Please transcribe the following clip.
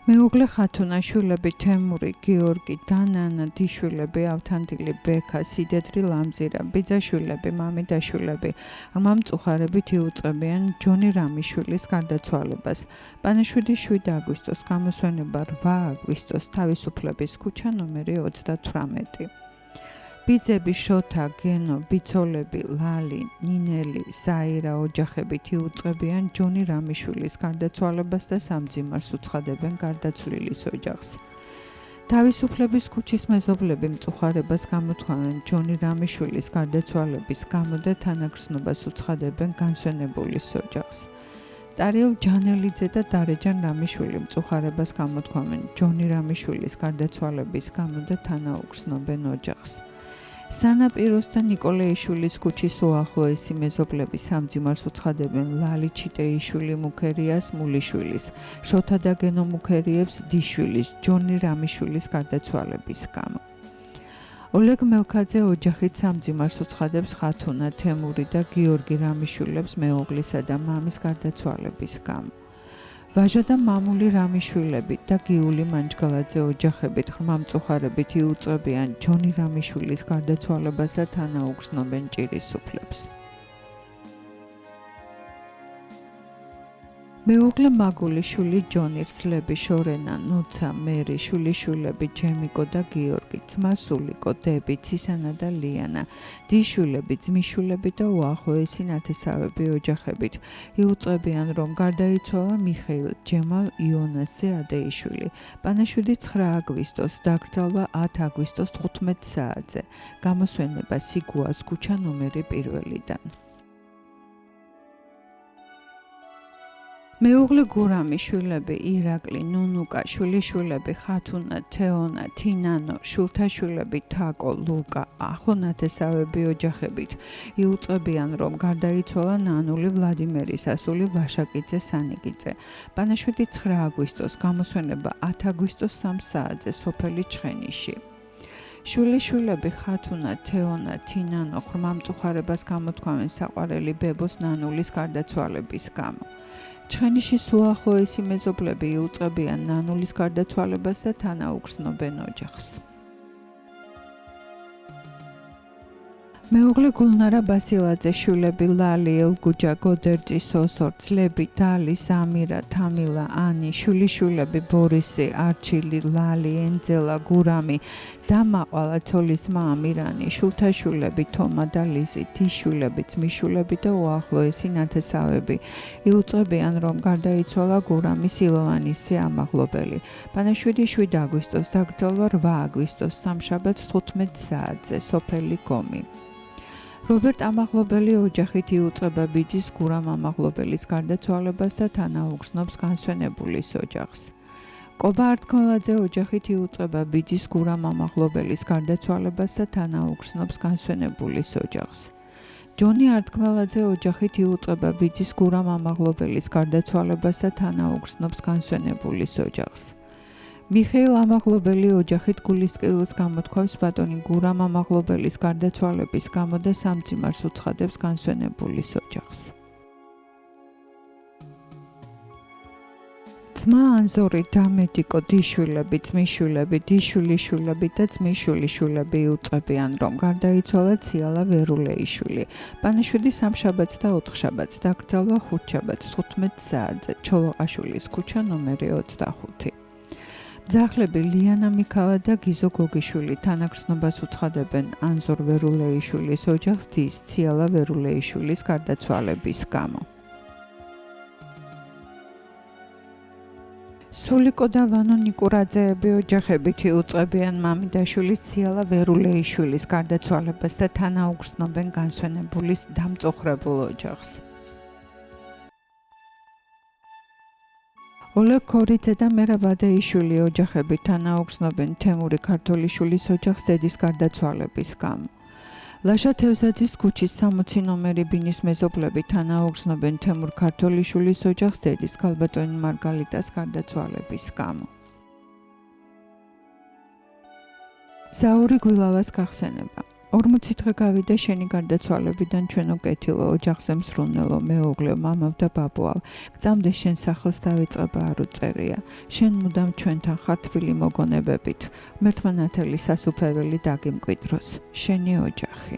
მეუღლე ხათუნაშვილები თემური, გიორგი, დანანა, დიშვილები, ავთანდილი, ბექა, სიდედრი, ლამზირა, ბიძაშვილები, მამიდაშვილები, რმამწუხარებით იუწყებიან ჯონი რამიშვილის გარდაცვალებას. პანაშვიდი 7 აგვისტოს, გამოსვენება 8 აგვისტოს, თავისუფლების ქუჩა ნომერი 38. ბიძები შოთა, გენო, ბიცოლები, ლალი, ნინელი, საირა ოჯახებით იუწყებიან ჯონი რამიშვილის გარდაცვალებას და სამძიმარს უცხადებენ გარდაცვლილის ოჯახს. თავისუფლების ქუჩის მეზობლები მწუხარებას გამოთქვამენ ჯონი რამიშვილის გარდაცვალების გამო და თანაგრძნობას უცხადებენ განსვენებულის ოჯახს. ტარიელ ჯანელიძე და დარეჯან რამიშვილი მწუხარებას გამოთქვამენ ჯონი რამიშვილის გარდაცვალების გამო და თანაუგრძნობენ ოჯახს. სანაპიროს და ნიკოლეიშვილის ქუჩის უახლოესი მეზობლები სამძიმარს უცხადებენ ლალი ჩიტეიშვილი მუქერიას მულიშვილის, შოთა და გენო მუქერიებს დიშვილის, ჯონი რამიშვილის გარდაცვალების გამო. ოლეგ მელქაძე ოჯახით სამძიმარს უცხადებს ხათუნა, თემური და გიორგი რამიშვილებს მეუღლისა და მამის გარდაცვალების გამო. ვაჟა და მამული რამიშვილები და გიული მანჯგალაძე ოჯახებით ხმამწუხარებით იუწყებიან ჯონი რამიშვილის გარდაცვალებას და თანაუგრძნობენ ჭირის უფლებს. მეუღლე მაგულიშვილი ჯონი, რძლები შორენა, ნუცა, მერი, შვილიშვილები ჯემიკო და გიორგი, ძმა სულიკო, დები, ცისანა და ლიანა, დიშვილები, ძმისშვილები და უახლოესი ნათესავები ოჯახებით იუწყებიან, რომ გარდაიცვალა მიხეილ ჯემალ იონასძე ადეიშვილი. პანაშვიდი 9 აგვისტოს, დაკრძალვა 10 აგვისტოს 15 საათზე. გამოსვენება სიგუას ქუჩა ნომერი 1-დან. მეუღლე გურამი შვილები ირაკლი, ნუნუკა, შვილიშვილები ხათუნა, თეონა, თინანო, შვილთაშვილები თაკო, ლუკა, ახლო ნათესავები ოჯახებით იუწყებიან, რომ გარდაიცვალა ნანული ვლადიმერის ასული ვაშაკიძე სანიკიძე. პანაშვიდი 9 აგვისტოს, გამოსვენება 10 აგვისტოს 3 საათზე სოფელი ჩხენიში. შვილიშვილები ხათუნა, თეონა, თინანო ხმამწუხარებას გამოთქვამენ საყვარელი ბებოს ნანულის გარდაცვალების გამო. ჩხენიშის უახლოესი მეზობლები იუწყებიან ნანულის გარდაცვალებას და თანაუგრძნობენ ოჯახს. მეუღლე გულნარა ბასილაძე შვილები ლალი, ელგუჯა, გოდერძი, სოსო, ძლები, დალი, სამირა, თამილა, ანი, შვილიშვილები ბორისი, არჩილი, ლალი, ენძელა, გურამი, დამაყვალა, ცოლის მამირანი, შვილთაშვილები თომა და ლიზი, დიშვილები, ძმისშვილები და უახლოესი ნათესავები იუწყებიან, რომ გარდაიცვალა გურამის ილოვანისძე ამაღლობელი. პანაშვიდი 7 აგვისტოს, დაკრძალვა 8 აგვისტოს სამშაბათს 15 საათზე სოფელი გომი. რობერტ ამაღლობელი ოჯახით იუწყება ბიძის გურამ ამაღლობელის გარდაცვალებას და თანაუგრძნობს განსვენებულის ოჯახს. კობა ართქმელაძე ოჯახით იუწყება ბიძის გურამ ამაღლობელის გარდაცვალებას და თანაუგრძნობს განსვენებულის ოჯახს. ჯონი ართქმელაძე ოჯახით იუწყება ბიძის გურამ ამაღლობელის გარდაცვალებას და თანაუგრძნობს განსვენებულის ოჯახს. მიხეილ ამაღლობელი ოჯახით გულისწყვილს გამოთქვამს ბატონი გურამ ამაღლობელის გარდაცვალების გამო და სამძიმარს უცხადებს განსვენებულის ოჯახს. ძმა ანზორი, დამედიკო, დიშვილები, ძმისშვილები, დიშვილიშვილები და ძმისშვილიშვილები იუწყებიან, რომ გარდაიცვალა ციალა ვერულეიშვილი. პანაშვიდი სამშაბათს და ოთხშაბათს, დაკრძალვა ხუთშაბათს 15 საათზე ჩოლოყაშვილის ქუჩა ნომერი 25. მძახლები ლიანა მიქავა და გიზო გოგიშვილი თანაგრძნობას უცხადებენ ანზორ ვერულეიშვილის ოჯახს დის ციალა ვერულეიშვილის გარდაცვალების გამო. სულიკო და ვანო ნიკურაძეები ოჯახებით იუწყებიან მამიდაშვილის ციალა ვერულეიშვილის გარდაცვალებას და თანაუგრძნობენ განსვენებულის დამწუხრებულ ოჯახს. ოლეგ ქორიძე და მერა ვადეიშვილი ოჯახებით თანაუგრძნობენ თემური ქართოლიშვილის ოჯახს დედის გარდაცვალების გამო. ლაშა თევზაძის ქუჩის 60 ნომერი ბინის მეზობლები თანაუგრძნობენ თემურ ქართოლიშვილის ოჯახს დედის ქალბატონი მარგალიტას გარდაცვალების გამო. ზაური გვილავას გახსენება. 40 დღე გავიდა შენი გარდაცვალებიდან ჩვენო კეთილო, ოჯახზე მსრულნელო, მეუღლეო, მამავ და ბაბუავ. გწამდეს შენ სახელს დავიწყება არ უწერია. შენ მუდამ ჩვენთან ხარ თბილი მოგონებებით. ღმერთმა ნათელი სასუფეველი დაგიმკვიდროს. შენი ოჯახი.